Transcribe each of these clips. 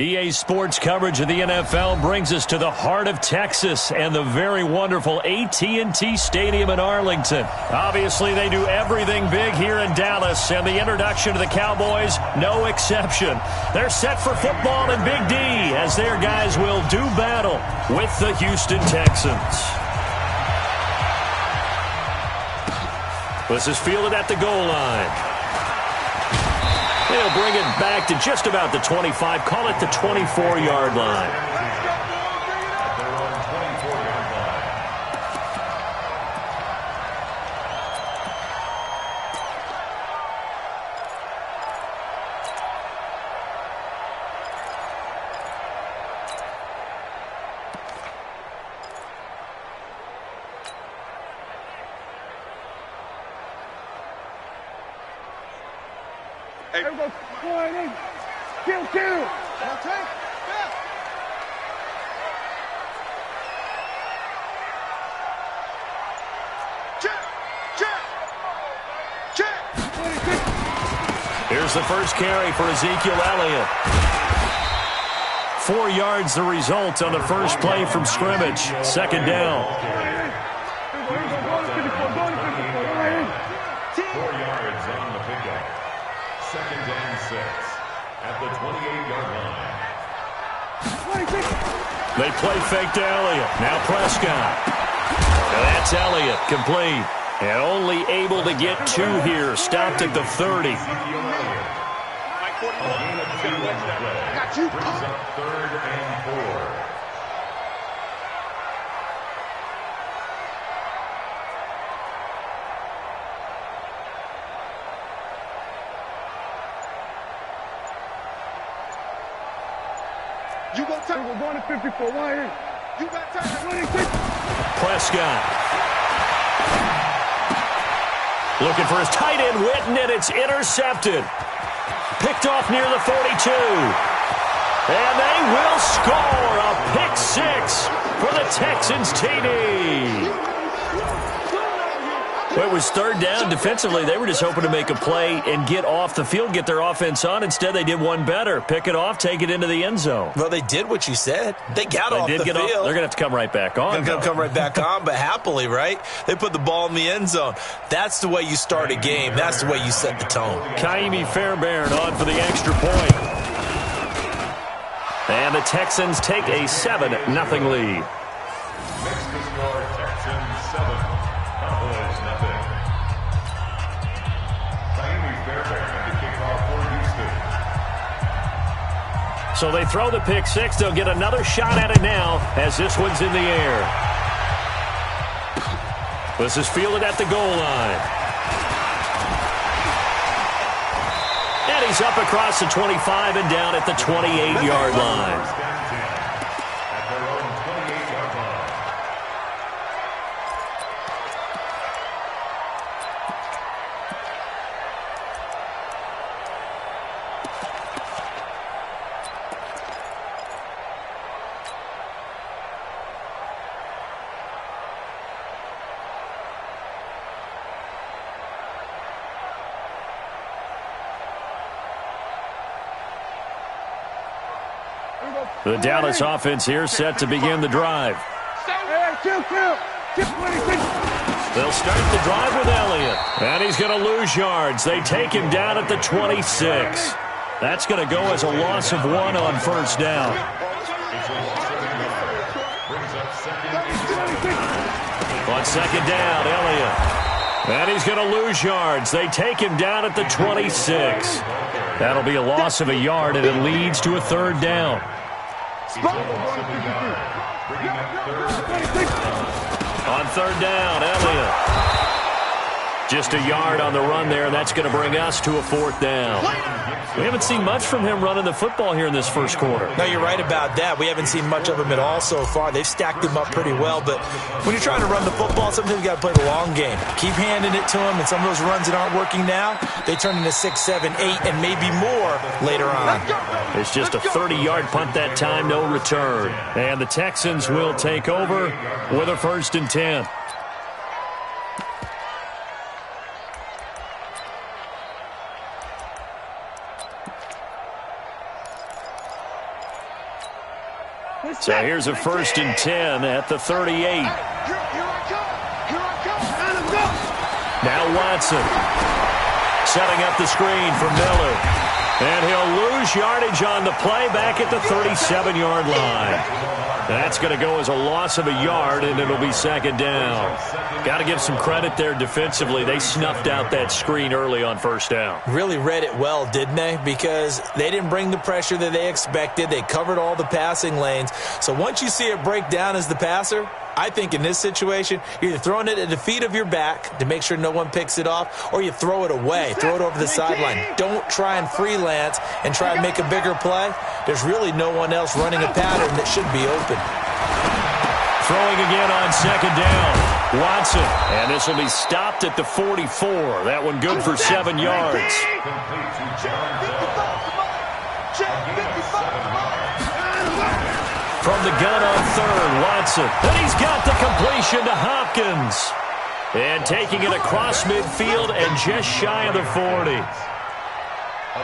EA Sports coverage of the NFL brings us to the heart of Texas and the very wonderful AT&T Stadium in Arlington. Obviously, they do everything big here in Dallas, and the introduction to the Cowboys, no exception. They're set for football in Big D as their guys will do battle with the Houston Texans. This is fielded at the goal line. They'll bring it back to just about the 25, call it the 24-yard line. Everybody, one in. Kill. Okay. Yeah. Check. Here's the first carry for Ezekiel Elliott. 4 yards the result on the first play from scrimmage. Second down. 4 yards on the pickup. Second and 6 at the 28-yard line. They play fake to Elliott. Now Prescott. Now that's Elliott, complete. And only able to get 2 here. Stopped at the 30. Got you. Brings up 3rd and 4. You got time. We're going to 54. One in. You got time. Prescott. Looking for his tight end, Witten, and it's intercepted. Picked off near the 42. And they will score a pick 6 for the Texans TD. Well, it was third down. Defensively, they were just hoping to make a play and get off the field, get their offense on. Instead, they did one better. Pick it off, take it into the end zone. Well, they did what you said. They got off the field. They're going to have to come right back on. They're going to come right back on, but happily, right? They put the ball in the end zone. That's the way you start a game. That's the way you set the tone. Kaimi Fairbairn on for the extra point. And the Texans take a 7-0 lead. Makes the score Texans 7, Cowboys nothing. Kaimi Fairbairn at the kickoff for Houston. So they throw the pick 6. They'll get another shot at it now as this one's in the air. This is fielded at the goal line. And he's up across the 25 and down at the 28-yard line. The Dallas offense here set to begin the drive. Kill. They'll start the drive with Elliott. And he's going to lose yards. They take him down at the 26. That's going to go as a loss of 1 on first down. On second down, Elliott. And he's going to lose yards. They take him down at the 26. That'll be a loss of a yard, and it leads to a third down. On third down, Elliott. Just a yard on the run there, and that's going to bring us to a fourth down. We haven't seen much from him running the football here in this first quarter. No, you're right about that. We haven't seen much of him at all so far. They've stacked him up pretty well, but when you're trying to run the football, sometimes you got to play the long game. Keep handing it to him, and some of those runs that aren't working now, they turn into 6, 7, 8, and maybe more later on. It's just a 30-yard punt that time, no return. And the Texans will take over with a 1st and 10. So here's a 1st and 10 at the 38. Here I come. Let's go. Now Watson setting up the screen for Miller. And he'll lose yardage on the play back at the 37-yard line. That's going to go as a loss of a yard, and it'll be 2nd down. Got to give some credit there defensively. They snuffed out that screen early on 1st down. Really read it well, didn't they? Because they didn't bring the pressure that they expected. They covered all the passing lanes. So once you see it break down as the passer, I think in this situation, you're either throwing it at the feet of your back to make sure no one picks it off, or you throw it away, throw it over the sideline. Don't try and freelance and try and make a bigger play. There's really no one else running a pattern that should be open. Throwing again on 2nd down. Watson, and this will be stopped at the 44. That one good for 7 yards. From the gun on 3rd, Watson. And he's got the completion to Hopkins. And taking it across midfield and just shy of the 40.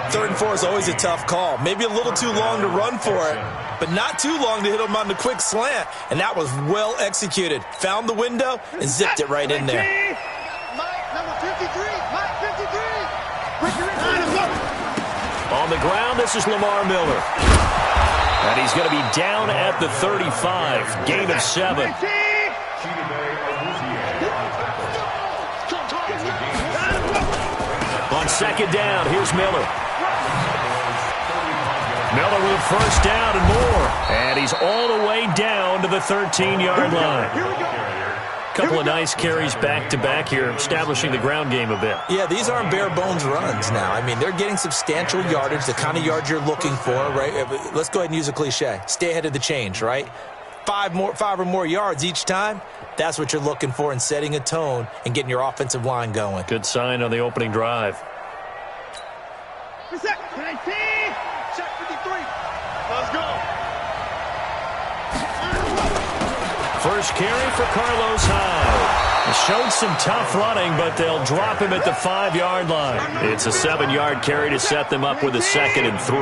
3rd and 4 is always a tough call. Maybe a little too long to run for it, but not too long to hit him on the quick slant. And that was well executed. Found the window and zipped it right in there. Number 53. On the ground, this is Lamar Miller. And he's going to be down at the 35. Gain of 7. On 2nd down, here's Miller. Miller with a 1st down and more. And he's all the way down to the 13-yard line. Couple of nice carries back-to-back here, establishing the ground game a bit. Yeah, these aren't bare-bones runs now. I mean, they're getting substantial yardage, the kind of yards you're looking for, right? Let's go ahead and use a cliche. Stay ahead of the change, right? 5 or more yards each time. That's what you're looking for in setting a tone and getting your offensive line going. Good sign on the opening drive. Check 53. Let's go. First carry for Carlos Hyde. He showed some tough running, but they'll drop him at the 5-yard line. It's a 7-yard carry to set them up with a 2nd and 3.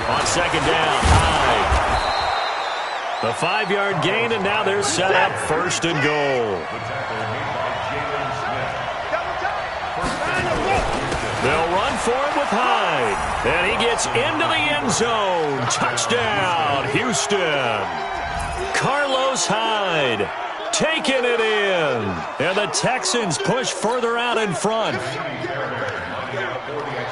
On 2nd down, Hyde. The 5-yard gain, and now they're set up 1st and goal. They'll run for it with Hyde. And he gets into the end zone. Touchdown, Houston. Carlos Hyde taking it in. And the Texans push further out in front.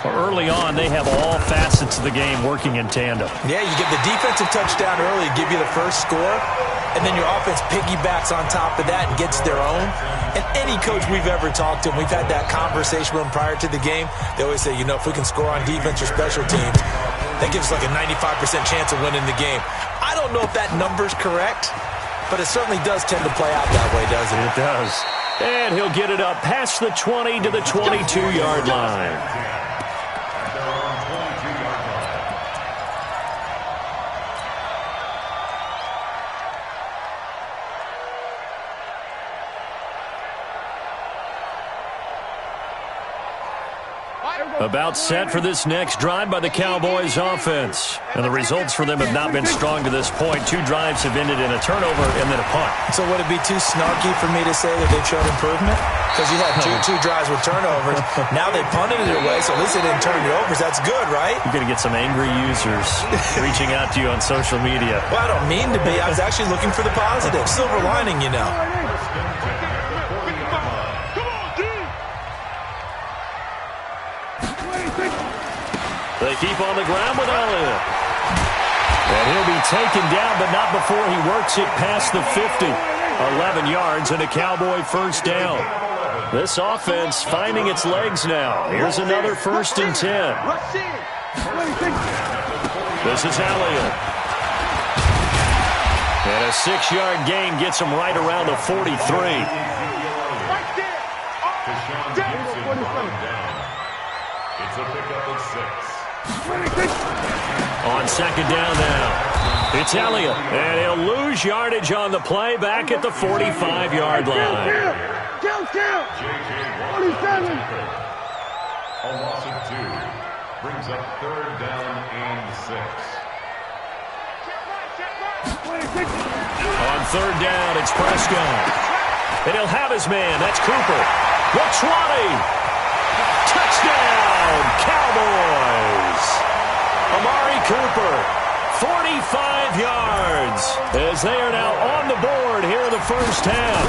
Early on, they have all facets of the game working in tandem. Yeah, you get the defensive touchdown early, give you the first score, and then your offense piggybacks on top of that and gets their own. And any coach we've ever talked to, and we've had that conversation with them prior to the game, they always say, you know, if we can score on defense or special teams, that gives us like a 95% chance of winning the game. I don't know if that number's correct, but it certainly does tend to play out that way, doesn't it? It does. And he'll get it up past the 20 to the 22-yard line. About set for this next drive by the Cowboys offense. And the results for them have not been strong to this point. 2 drives have ended in a turnover and then a punt. So would it be too snarky for me to say that they've shown improvement? Because you had two drives with turnovers. Now they punted it away, so at least they didn't turn it over. That's good, right? You're going to get some angry users reaching out to you on social media. Well, I don't mean to be. I was actually looking for the positive. Silver lining, you know. They keep on the ground with Elliott. And he'll be taken down, but not before he works it past the 50. 11 yards and a Cowboy 1st down. This offense finding its legs now. Here's another 1st and 10. This is Elliott. And a 6-yard gain gets him right around the 43. It's a pickup of 6. On 2nd down now, it's Elliott, and he'll lose yardage on the play back at the 45-yard line. Count. 47. A loss of 2. brings up 3rd down and 6. On 3rd down, it's Prescott. And he'll have his man. That's Cooper. The 20. Touchdown, Cowboys. Amari Cooper, 45 yards, as they are now on the board here in the first half.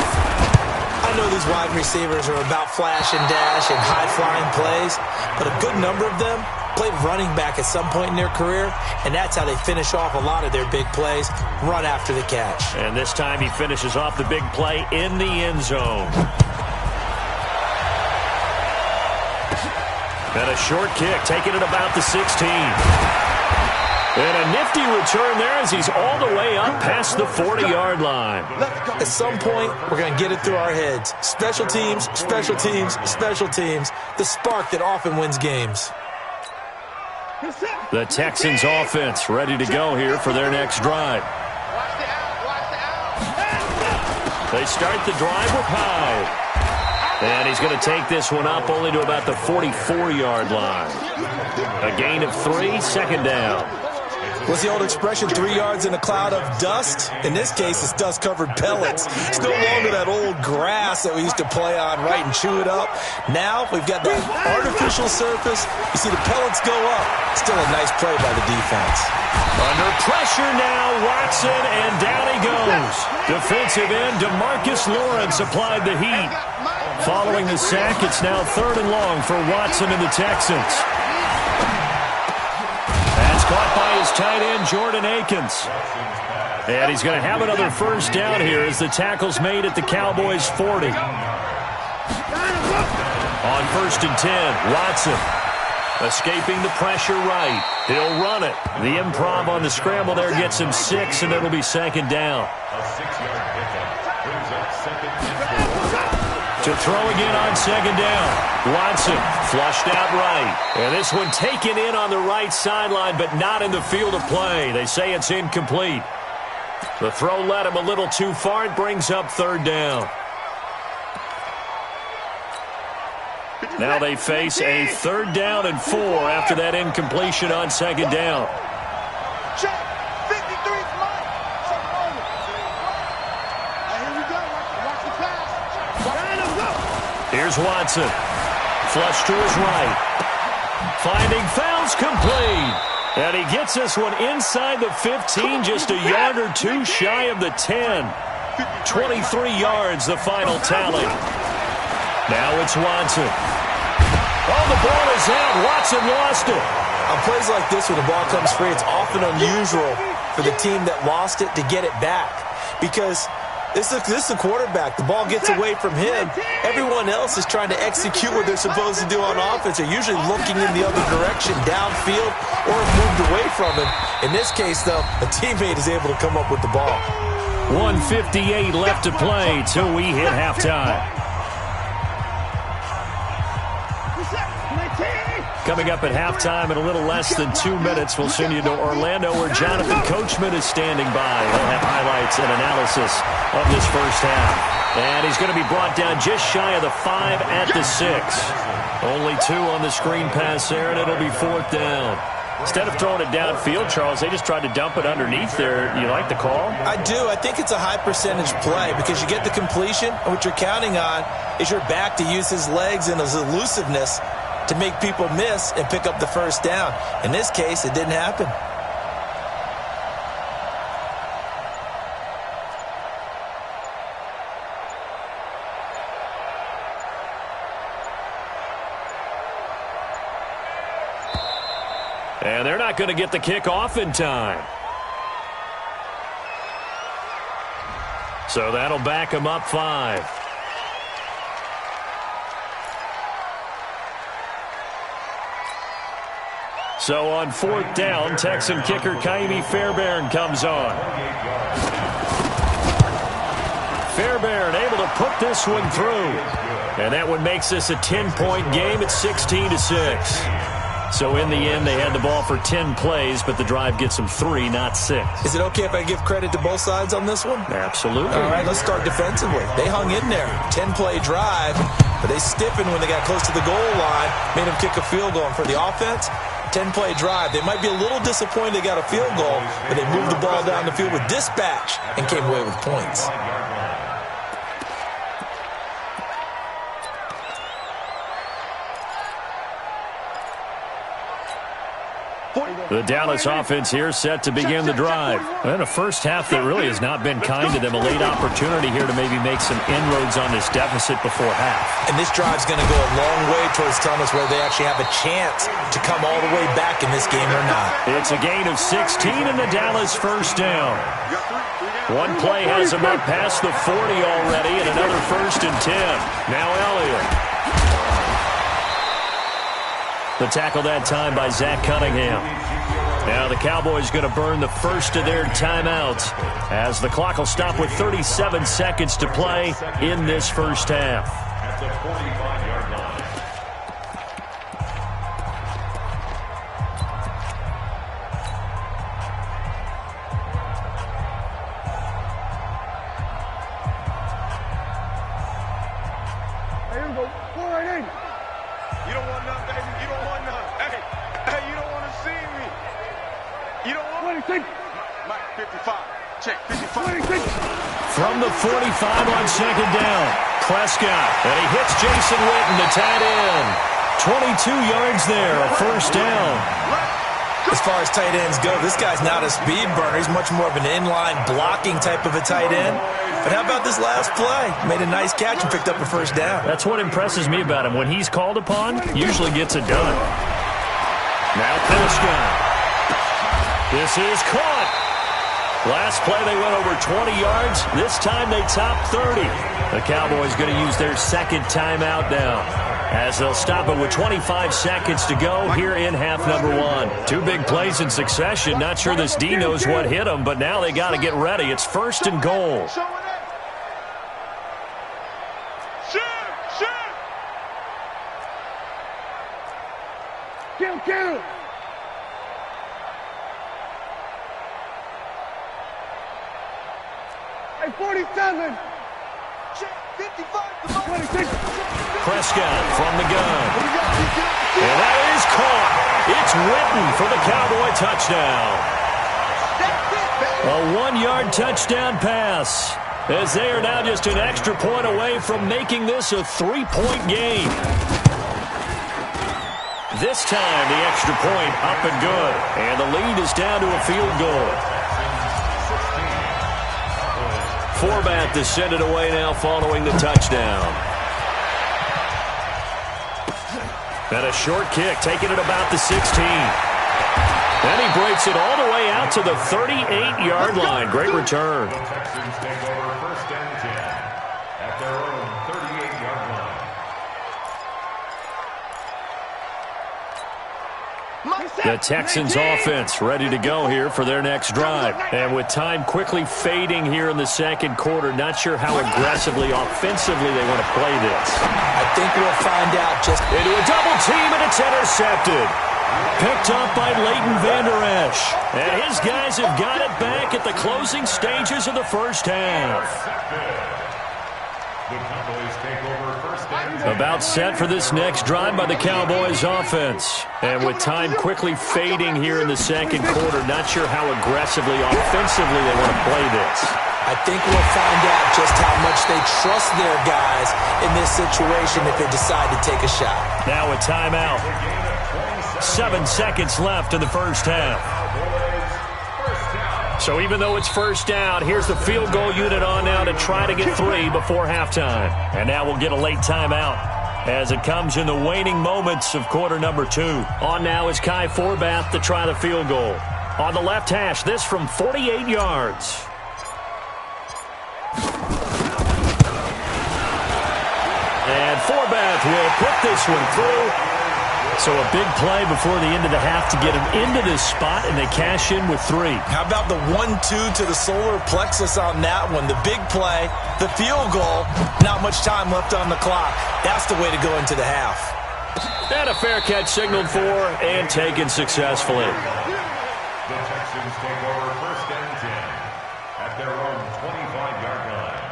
I know these wide receivers are about flash and dash and high-flying plays, but a good number of them played running back at some point in their career, and that's how they finish off a lot of their big plays, run after the catch. And this time he finishes off the big play in the end zone. And a short kick, taking it about the 16. And a nifty return there as he's all the way up past the 40-yard line. At some point, we're going to get it through our heads. Special teams, special teams, special teams. The spark that often wins games. The Texans offense ready to go here for their next drive. They start the drive with Hyde. And he's going to take this one up only to about the 44-yard line. A gain of 3, 2nd down. What's the old expression, 3 yards in a cloud of dust? In this case, it's dust-covered pellets. It's no longer that old grass that we used to play on, right, and chew it up. Now we've got that artificial surface. You see the pellets go up. Still a nice play by the defense. Under pressure now, Watson, and down he goes. Defensive end DeMarcus Lawrence applied the heat. Following the sack, it's now 3rd and long for Watson and the Texans. That's caught by his tight end, Jordan Akins. And he's going to have another first down here as the tackle's made at the Cowboys' 40. On 1st and 10, Watson escaping the pressure right. He'll run it. The improv on the scramble there gets him 6, and it'll be 2nd down. A 6-yard pickup brings up 2nd and 4. To throw again on 2nd down. Watson flushed out right. And this one taken in on the right sideline, but not in the field of play. They say it's incomplete. The throw led him a little too far. It brings up 3rd down. Now they face a 3rd down and 4 after that incompletion on 2nd down. Check. 53's mine. Here we go. Watch the pass. Here's Watson. Flush to his right. Finding fouls complete. And he gets this one inside the 15, just a yard or 2 shy of the 10. 23 yards, the final tally. Now it's Watson. Oh, the ball is out. Watson lost it. On plays like this, when the ball comes free, it's often unusual for the team that lost it to get it back. Because this is the quarterback. The ball gets away from him. Everyone else is trying to execute what they're supposed to do on offense. They're usually looking in the other direction, downfield, or moved away from him. In this case, though, a teammate is able to come up with the ball. 1:58 left to play till we hit halftime. Coming up at halftime in a little less than 2 minutes, we'll send you to Orlando where Jonathan Coachman is standing by. He'll have highlights and analysis of this first half. And he's going to be brought down just shy of the 5 at the 6. Only 2 on the screen pass there, and it'll be 4th down. Instead of throwing it downfield, Charles, they just tried to dump it underneath there. You like the call? I do. I think it's a high percentage play because you get the completion, and what you're counting on is your back to use his legs and his elusiveness to make people miss and pick up the first down. In this case, it didn't happen. And they're not going to get the kickoff in time. So that'll back them up 5. So on 4th down, Texan kicker Kaimi Fairbairn comes on. Fairbairn able to put this one through. And that one makes this a 10-point game at 16-6. So in the end, they had the ball for 10 plays, but the drive gets them 3, not 6. Is it okay if I give credit to both sides on this one? Absolutely. All right, let's start defensively. They hung in there. 10-play drive, but they stiffened when they got close to the goal line, made them kick a field goal. And for the offense, 10-play drive. They might be a little disappointed they got a field goal, but they moved the ball down the field with dispatch and came away with points. The Dallas offense here set to begin the drive. And a first half that really has not been kind to them. A late opportunity here to maybe make some inroads on this deficit before half. And this drive's going to go a long way towards telling us whether they actually have a chance to come all the way back in this game or not. It's a gain of 16 and the Dallas first down. One play has them up past the 40 already and another 1st and 10. Now Elliott. The tackle that time by Zach Cunningham. Now the Cowboys going to burn the first of their timeouts as the clock will stop with 37 seconds to play in this first half. At the 45-yard line. Here we go. 4-8. You don't want none, baby. You don't want none. Hey, you don't want to see me. You don't want 26. Mike, 55. Check, 55. 26. From the 45 on second down, Prescott. And he hits Jason Witten, the tight end. 22 yards there, a first down. As far as tight ends go, this guy's not a speed burner. He's much more of an inline blocking type of a tight end. But how about this last play? Made a nice catch and picked up a first down. That's what impresses me about him. When he's called upon, usually gets it done. Now Prescott. This is caught. Last play they went over 20 yards. This time they topped 30. The Cowboys going to use their second timeout now, as they'll stop it with 25 seconds to go here in half number 1. Two big plays in succession. Not sure this D knows what hit him, but now they got to get ready. It's 1st and goal. Kill. Hey, 47. 55. 26. Prescott from the gun. And that is caught. It's Witten for the Cowboy touchdown. A 1-yard touchdown pass, as they are now just an extra point away from making this a 3-point game. This time, the extra point up and good. And the lead is down to a field goal. Forbath to send it away now following the touchdown. And a short kick, taking it about the 16. And he breaks it all the way out to the 38-yard line. Great return. The Texans take over 1st and 10 at their own 38-yard line. The Texans offense ready to go here for their next drive. And with time quickly fading here in the second quarter, not sure how aggressively, offensively they want to play this. I think we'll find out just Into a double team, and it's intercepted. Picked up by Leighton Vander Esch. And his guys have got it back at the closing stages of the first half. The Cowboys take over 1st and 10. About set for this next drive by the Cowboys offense. And with time quickly fading here in the second quarter, not sure how aggressively, offensively they want to play this. I think we'll find out just how much they trust their guys in this situation if they decide to take a shot. Now a timeout. 7 seconds left in the first half. So even though it's first down, here's the field goal unit on now to try to get 3 before halftime. And now we'll get a late timeout as it comes in the waning moments of quarter number 2. On now is Kai Forbath to try the field goal. On the left hash, this from 48 yards. And Forbath will put this one through. So a big play before the end of the half to get him into this spot, and they cash in with 3. How about the 1-2 to the solar plexus on that one? The big play, the field goal, not much time left on the clock. That's the way to go into the half. And a fair catch signaled for and taken successfully. The Texans take over 1st and 10 at their own 25-yard line.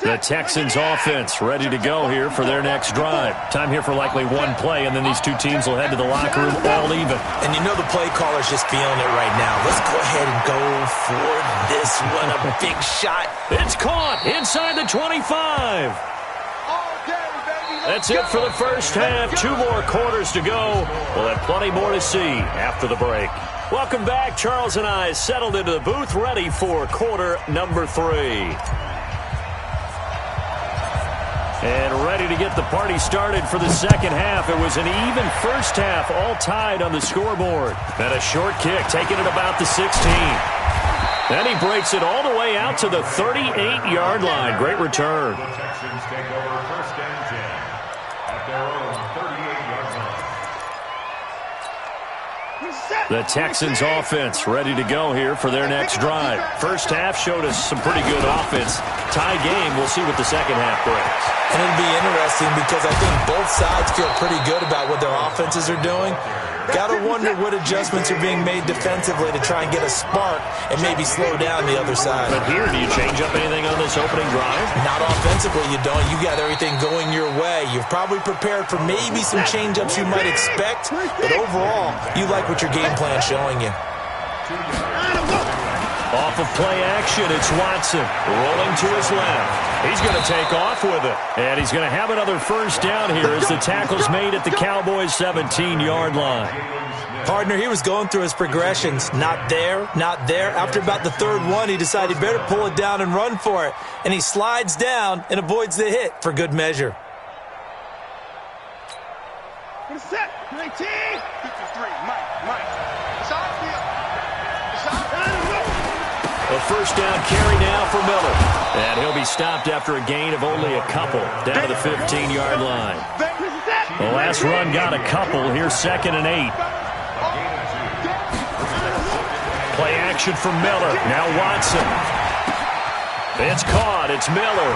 The Texans offense ready to go here for their next drive. Time here for likely one play, and then these two teams will head to the locker room all even. And you know the play caller's just feeling it right now. Let's go ahead and go for this one. A big shot. It's caught inside the 25. That's it for the first half. 2 more quarters to go. We'll have plenty more to see after the break. Welcome back. Charles and I settled into the booth, ready for quarter number 3. And ready to get the party started for the second half. It was an even first half, all tied on the scoreboard. And a short kick, taking it about the 16. Then he breaks it all the way out to the 38-yard line. Great return. The Texans take over first and 10 at their own 38-yard line. The Texans offense ready to go here for their next drive. First half showed us some pretty good offense. Tie game. We'll see what the second half brings. And it'll be interesting because I think both sides feel pretty good about what their offenses are doing. Got to wonder what adjustments are being made defensively to try and get a spark and maybe slow down the other side. But here, do you change up anything on this opening drive? Not offensively, you don't. You got everything going your way. You've probably prepared for maybe some change-ups you might expect, but overall, you like what your game plan's showing you. Off of play action, it's Watson rolling to his left. He's going to take off with it. And he's going to have another first down here as the tackle's made at the Cowboys' 17-yard line. Partner, he was going through his progressions. Not there, not there. After about the third one, he decided he better pull it down and run for it. And he slides down and avoids the hit for good measure. Set, 19. 53, Mike. A first down carry now for Miller. And he'll be stopped after a gain of only a couple down to the 15-yard line. The last run got a couple. Here's 2nd and 8. Play action from Miller. Now Watson. It's caught. It's Miller.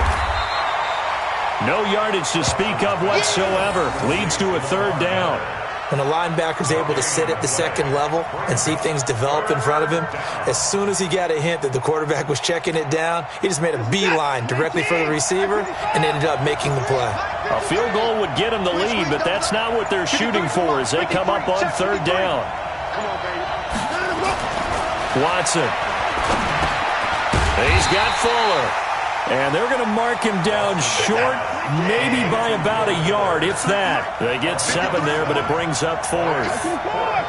No yardage to speak of whatsoever. Leads to a 3rd down. When a linebacker's able to sit at the second level and see things develop in front of him, as soon as he got a hint that the quarterback was checking it down, he just made a beeline directly for the receiver and ended up making the play. A field goal would get him the lead, but that's not what they're shooting for as they come up on 3rd down. Watson. He's got Fuller. And they're going to mark him down short, maybe by about a yard, if that. They get 7 there, but it brings up 4th.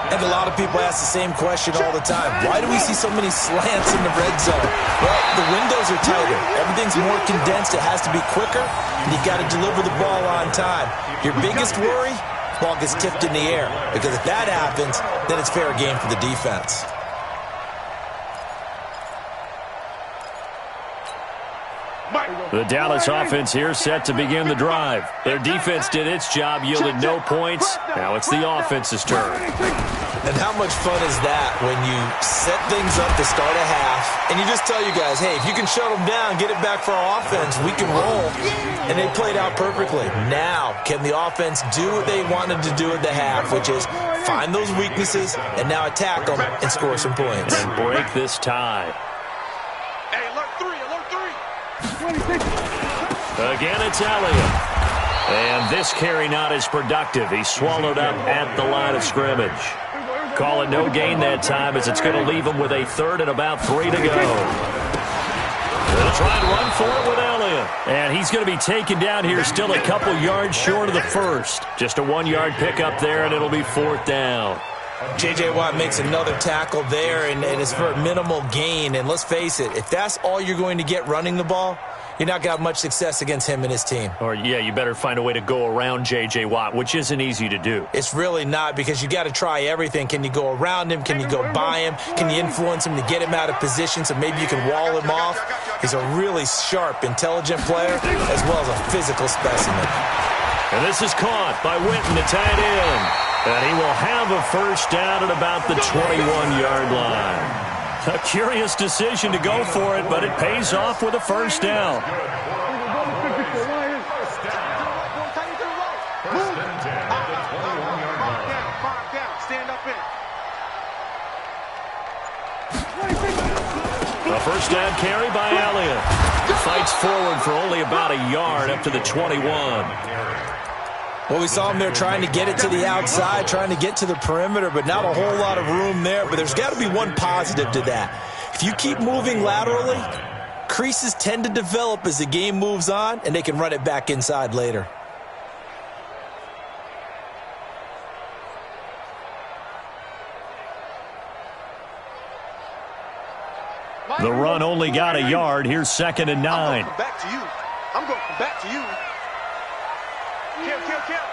And a lot of people ask the same question all the time. Why do we see so many slants in the red zone? Well, the windows are tighter. Everything's more condensed. It has to be quicker, and you got to deliver the ball on time. Your biggest worry? Ball gets tipped in the air, because if that happens, then it's fair game for the defense. The Dallas offense here set to begin the drive. Their defense did its job, yielded no points. Now it's the offense's turn. And how much fun is that when you set things up to start a half and you just tell you guys, hey, if you can shut them down, get it back for our offense, we can roll. And they played out perfectly. Now, can the offense do what they wanted to do at the half, which is find those weaknesses and now attack them and score some points? And break this tie. Hey, alert 3. Again, it's Elliott. And this carry not as productive. He's swallowed up at the line of scrimmage. Call it no gain that time as it's going to leave him with a 3rd and about 3 to go. They'll try and run for it with Elliott. And he's going to be taken down here still a couple yards short of the first. Just a 1-yard pickup there, and it'll be 4th down. J.J. Watt makes another tackle there, and it's for a minimal gain. And let's face it, if that's all you're going to get running the ball, you're not going to have much success against him and his team. Or, yeah, you better find a way to go around J.J. Watt, which isn't easy to do. It's really not, because you got to try everything. Can you go around him? Can you go by him? Can you influence him to get him out of position so maybe you can wall him off? He's a really sharp, intelligent player as well as a physical specimen. And this is caught by Witten to tie it in. And he will have a first down at about the 21-yard line. A curious decision to go for it, but it pays off with a first down. A first down carry by Elliott. Fights forward for only about a yard up to the 21. Well, we saw him there trying to get it to the outside, trying to get to the perimeter, but not a whole lot of room there. But there's got to be one positive to that. If you keep moving laterally, creases tend to develop as the game moves on, and they can run it back inside later. The run only got a yard. Here's 2nd and 9. I'm going back to you. I'm going back to you. Kill.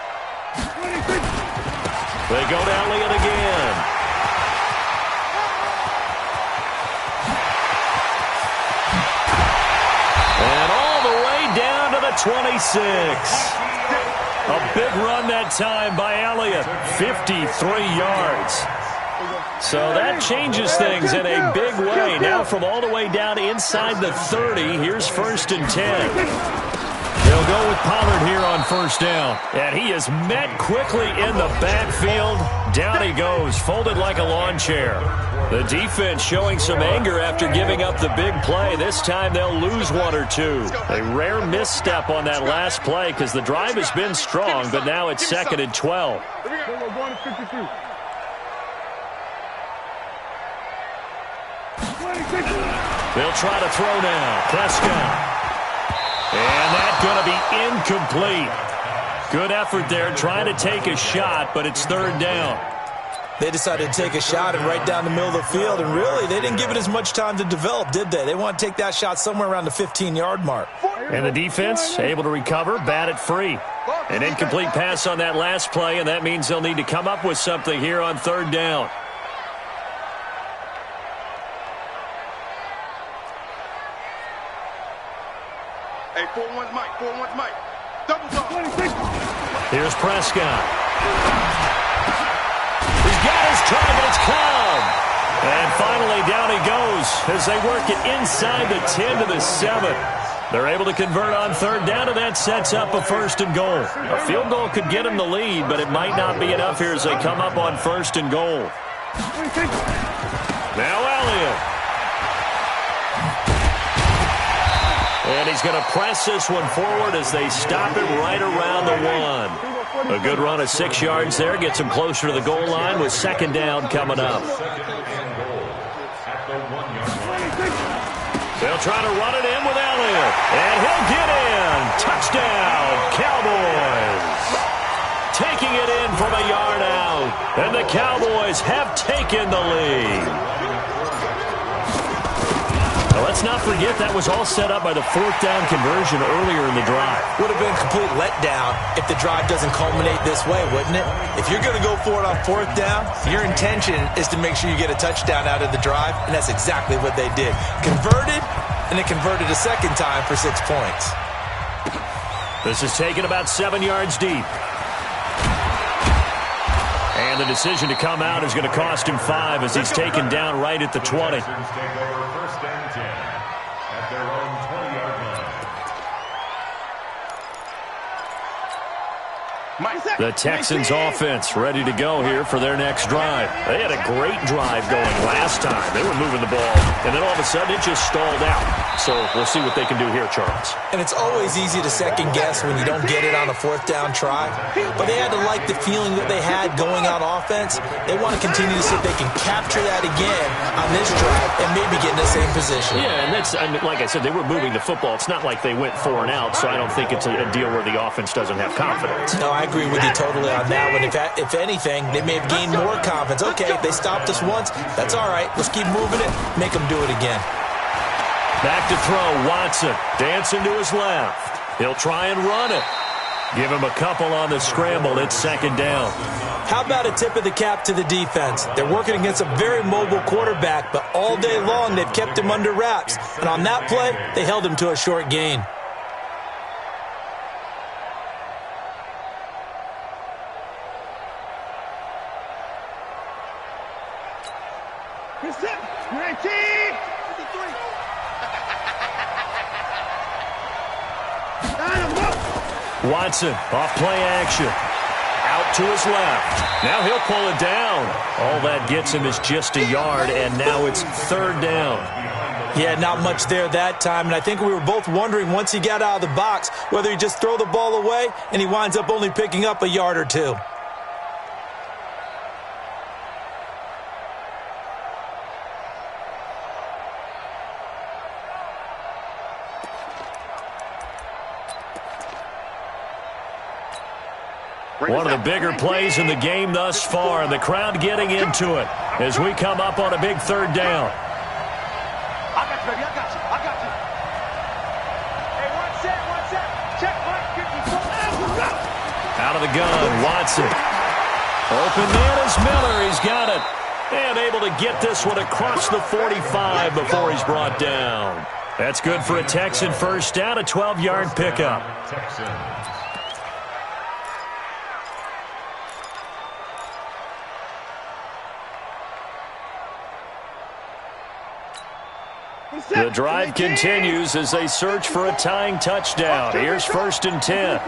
They go to Elliott again. And all the way down to the 26. A big run that time by Elliott. 53 yards. So that changes things in a big way. Now from all the way down inside the 30, here's 1st and 10. They'll go with Pollard here on 1st down. And he is met quickly in the backfield. Down he goes, folded like a lawn chair. The defense showing some anger after giving up the big play. This time they'll lose 1 or 2. A rare misstep on that last play because the drive has been strong, but now it's 2nd and 12. They'll try to throw now. Prescott. And that's going to be incomplete. Good effort there trying to take a shot, but it's 3rd down. They decided to take a shot and right down the middle of the field, and really, they didn't give it as much time to develop, did they? They want to take that shot somewhere around the 15-yard mark. And the defense able to recover, bat it free. An incomplete pass on that last play, and that means they'll need to come up with something here on 3rd down. Hey, 4-1's Mike. Double dog. Here's Prescott. He's got his targets come. And finally down he goes as they work it inside the 10 to the 7. They're able to convert on 3rd down, and that sets up a 1st and goal. A field goal could get them the lead, but it might not be enough here as they come up on 1st and goal. Now Elliott. And he's going to press this one forward as they stop it right around the 1. A good run of 6 yards there. Gets him closer to the goal line with 2nd down coming up. They'll try to run it in with Elliott. And he'll get in. Touchdown, Cowboys. Taking it in from a yard out. And the Cowboys have taken the lead. Now, let's not forget that was all set up by the 4th down conversion earlier in the drive. Would have been a complete letdown if the drive doesn't culminate this way, wouldn't it? If you're going to go for it on 4th down, your intention is to make sure you get a touchdown out of the drive, and that's exactly what they did. Converted, and they converted a 2nd time for 6 points. This is taken about 7 yards deep. And the decision to come out is going to cost him 5 as he's taken down right at the 20. At their own 20-yard line. The Texans offense ready to go here for their next drive. They had a great drive going last time. They were moving the ball, and then all of a sudden it just stalled out. So we'll see what they can do here, Charles. And it's always easy to second guess when you don't get it on a 4th down try. But they had to like the feeling that they had going on offense. They want to continue to see if they can capture that again on this drive and maybe get in the same position. Yeah, and that's, I mean, like I said, they were moving the football. It's not like they went 4 and out, so I don't think it's a deal where the offense doesn't have confidence. No, I agree with you totally on that one. If anything, they may have gained more confidence. Okay, they stopped us once. That's all right. Let's keep moving it. Make them do it again. Back to throw, Watson. Dancing to his left. He'll try and run it. Give him a couple on the scramble. It's 2nd down. How about a tip of the cap to the defense? They're working against a very mobile quarterback, but all day long they've kept him under wraps. And on that play, they held him to a short gain. Watson off play action. Out to his left. Now he'll pull it down. All that gets him is just a yard, and now it's 3rd down. Yeah, not much there that time, and I think we were both wondering once he got out of the box whether he just throw the ball away and he winds up only picking up a yard or two. One of the bigger plays in the game thus far, and the crowd getting into it as we come up on a big third down. I got you, baby. I got you. I got you. Hey, one set. Check, right, 54. Out of the gun, Watson. Open man is Miller. He's got it. And able to get this one across the 45 before he's brought down. That's good for a Texan first down, a 12-yard pickup. The drive continues as they search for a tying touchdown. Here's 1st and 10.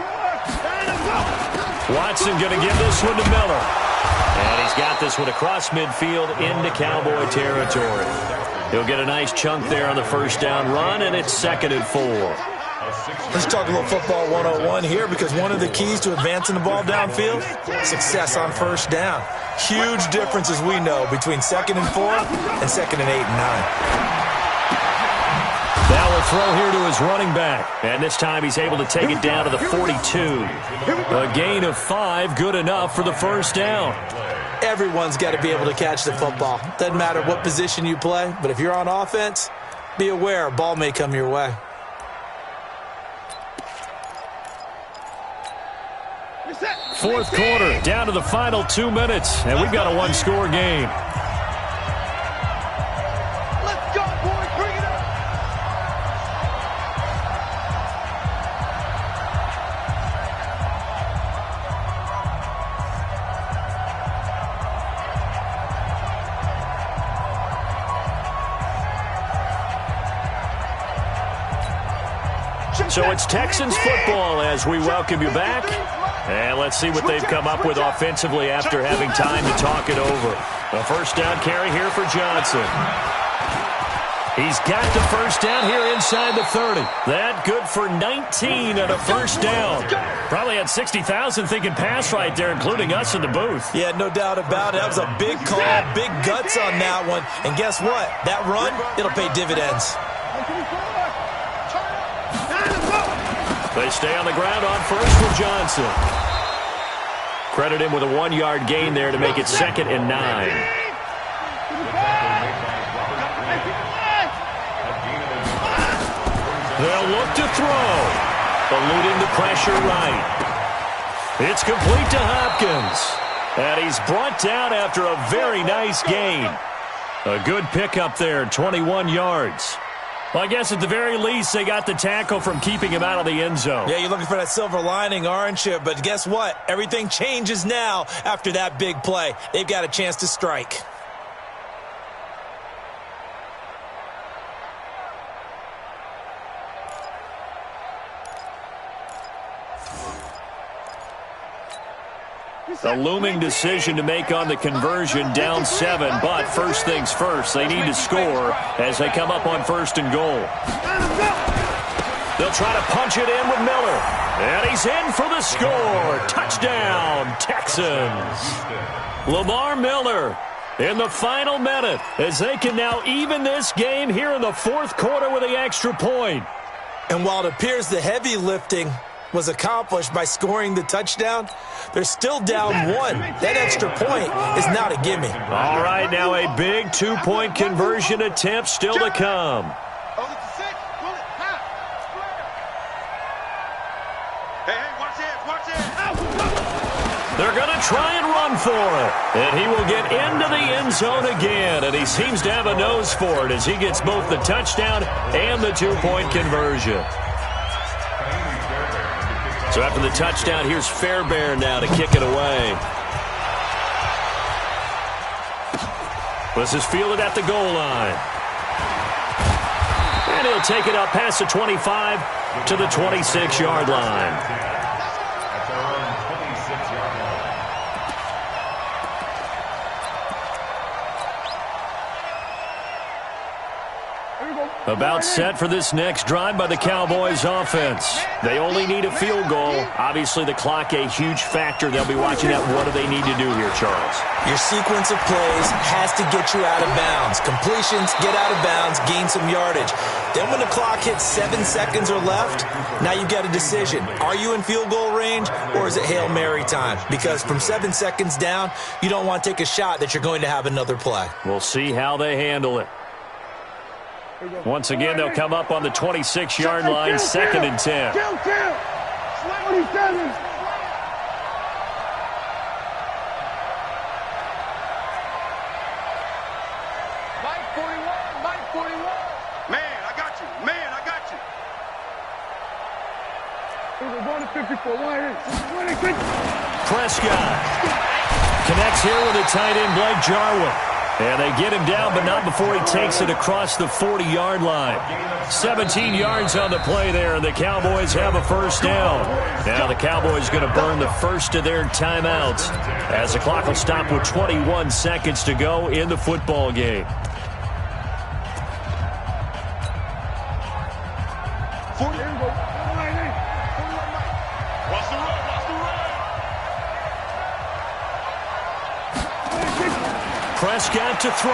Watson going to give this one to Miller. And he's got this one across midfield into Cowboy territory. He'll get a nice chunk there on the first down run, and it's 2nd and 4. Let's talk a little football 101 here, because one of the keys to advancing the ball downfield, success on first down. Huge difference, as we know, between 2nd and 4 and 2nd and 8 and 9. Now we'll throw here to his running back. And this time he's able to take it down to the 42. A gain of 5, good enough for the first down. Everyone's got to be able to catch the football. Doesn't matter what position you play, but if you're on offense, be aware a ball may come your way. Fourth quarter, down to the final 2 minutes, and we've got a one-score game. Let's go, boys. Bring it up. So it's Texans football as we welcome you back. And let's see what they've come up with offensively after having time to talk it over. A first down carry here for Johnson. He's got the first down here inside the 30. That good for 19 and a first down. Probably had 60,000 thinking pass right there, including us in the booth. Yeah, no doubt about it. That was a big call, big guts on that one. And guess what? That run, it'll pay dividends. They stay on the ground on first with Johnson. Credit him with a 1-yard gain there to make it 2nd and 9. They'll look to throw. Eluding the pressure right. It's complete to Hopkins. And he's brought down after a very nice gain. A good pickup there, 21 yards. Well, I guess at the very least, they got the tackle from keeping him out of the end zone. Yeah, you're looking for that silver lining, aren't you? But guess what? Everything changes now after that big play. They've got a chance to strike. A looming decision to make on the conversion, down 7, but first things first, they need to score as they come up on 1st and goal. They'll try to punch it in with Miller, and he's in for the score. Touchdown, Texans. Lamar Miller in the final minute as they can now even this game here in the 4th quarter with the extra point. And while it appears the heavy lifting was accomplished by scoring the touchdown, they're still down 1. That extra point is not a gimme. All right, now a big 2-point conversion attempt still to come. They're going to try and run for it. And he will get into the end zone again. And he seems to have a nose for it as he gets both the touchdown and the 2-point conversion. So after the touchdown, here's Fairbairn now to kick it away. This is fielded at the goal line. And he'll take it up past the 25 to the 26-yard line. About set for this next drive by the Cowboys offense. They only need a field goal. Obviously, the clock a huge factor. They'll be watching that. What do they need to do here, Charles? Your sequence of plays has to get you out of bounds. Completions, get out of bounds, gain some yardage. Then when the clock hits 7 seconds or left, now you've got a decision. Are you in field goal range or is it Hail Mary time? Because from 7 seconds down, you don't want to take a shot that you're going to have another play. We'll see how they handle it. Once again, they'll come up on the 26-yard line, 2nd and 10. Kill. Slam what he says. Mike 41. Man, I got you. We're going to 54. Prescott connects here with a tight end, Blake Jarwin. And they get him down, but not before he takes it across the 40-yard line. 17 yards on the play there, and the Cowboys have a first down. Now the Cowboys going to burn the first of their timeouts as the clock will stop with 21 seconds to go in the football game. Prescott to throw.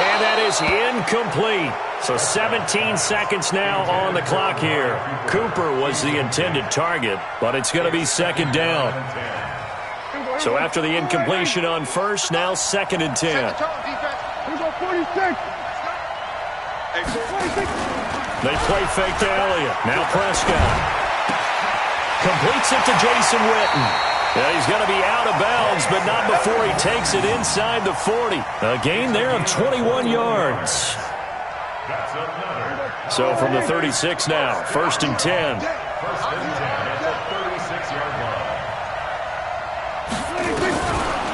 And that is incomplete. So 17 seconds now on the clock here. Cooper was the intended target, but it's going to be 2nd down. So after the incompletion on first, now 2nd and 10. They play fake to Elliott. Now Prescott completes it to Jason Witten. Yeah, he's going to be out of bounds, but not before he takes it inside the 40. A gain there of 21 yards. So from the 36 now, 1st and 10. First and 10 at the 36-yard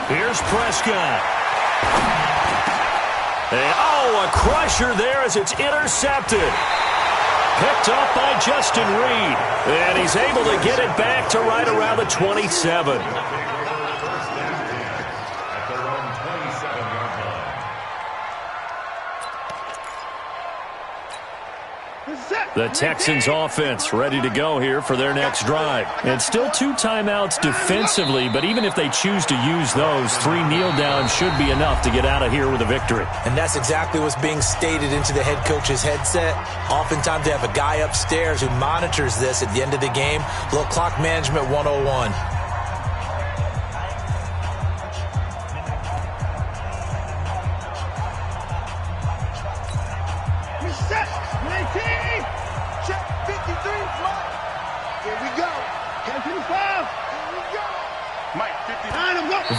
line. Here's Prescott. And, a crusher there as it's intercepted. Picked up by Justin Reed. And he's able to get it back to right around the 27. The Texans offense ready to go here for their next drive. And still 2 timeouts defensively, but even if they choose to use those, 3 kneel downs should be enough to get out of here with a victory. And that's exactly what's being stated into the head coach's headset. Oftentimes they have a guy upstairs who monitors this at the end of the game. Little clock management 101.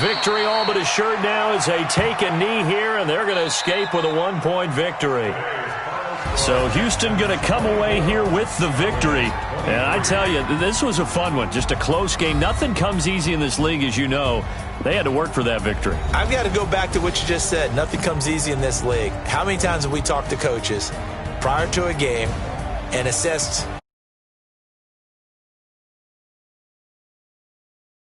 Victory all but assured now as they take a knee here, and they're going to escape with a 1-point victory. So Houston going to come away here with the victory. And I tell you, this was a fun one. Just a close game. Nothing comes easy in this league, as you know. They had to work for that victory. I've got to go back to what you just said. Nothing comes easy in this league. How many times have we talked to coaches prior to a game and assessed